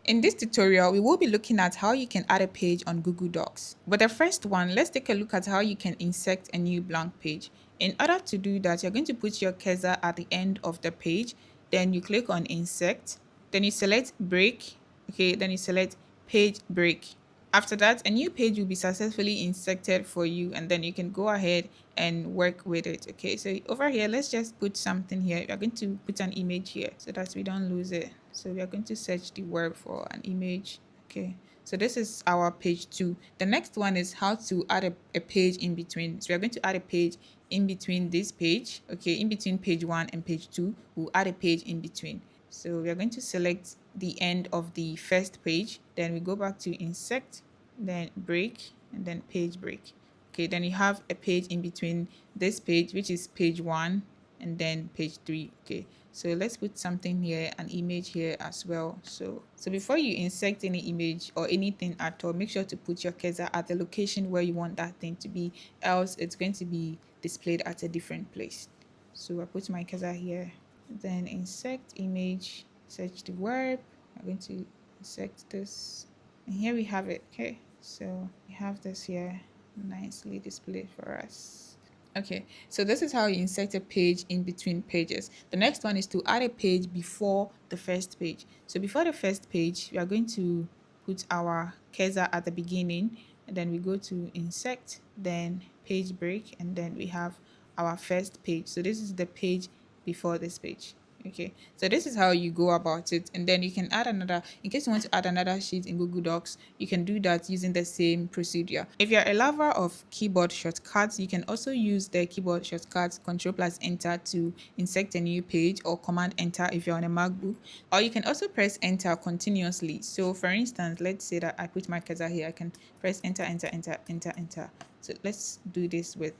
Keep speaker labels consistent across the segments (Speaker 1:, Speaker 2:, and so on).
Speaker 1: In this tutorial, we will be looking at how you can add a page on Google Docs. But the first one, let's take a look at how you can insert a new blank page. In order to do that, you're going to put your cursor at the end of the page, then you click on Insert, then you select Break, okay, then you select Page Break. After that, a new page will be successfully inserted for you, and then you can go ahead and work with it. Okay, so over here, let's just put something here. We're going to put an image here so that we don't lose it. So we are going to search the word for an image. Okay, so this is our page 2. The next one is how to add a page in between. So we are going to add a page in between this page. Okay, in between page 1 and page 2, we'll add a page in between. So we are going to select the end of the first page, then we go back to Insert, then Break, and then Page Break. Okay, then you have a page in between this page, which is page 1, and then page 3. Okay, so let's put something here, an image here as well. So before you insert any image or anything at all, make sure to put your cursor at the location where you want that thing to be, else it's going to be displayed at a different place. So I put my cursor here, then insert image, search the word. I'm going to insert this, and here we have it. Okay, so we have this here nicely displayed for us. Okay, so this is how you insert a page in between pages. The next one is to add a page before the first page. So before the first page, we are going to put our cursor at the beginning, and then we go to Insert, then Page Break, and then we have our first page. So this is the page before this page. Okay, so this is how you go about it, and then you can add another, in case you want to add another sheet in Google Docs, you can do that using the same procedure. If you're a lover of keyboard shortcuts, you can also use the keyboard shortcuts Ctrl+Enter to insert a new page, or Command Enter if you're on a MacBook, or you can also press Enter continuously. So for instance, let's say that I put my cursor here, I can press Enter, Enter, Enter, Enter, Enter. So let's do this with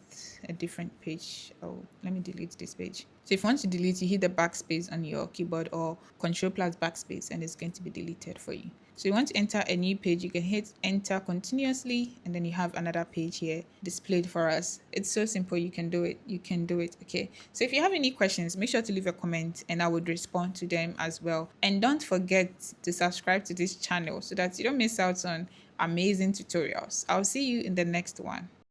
Speaker 1: a different page. Oh, let me delete this page. So if you want to delete, you hit the backspace on your keyboard, or Ctrl+Backspace, and it's going to be deleted for you. So you want to enter a new page, you can hit Enter continuously, and then you have another page here displayed for us. It's so simple, you can do it. You can do it, okay? So if you have any questions, make sure to leave a comment and I would respond to them as well. And don't forget to subscribe to this channel so that you don't miss out on amazing tutorials. I'll see you in the next one.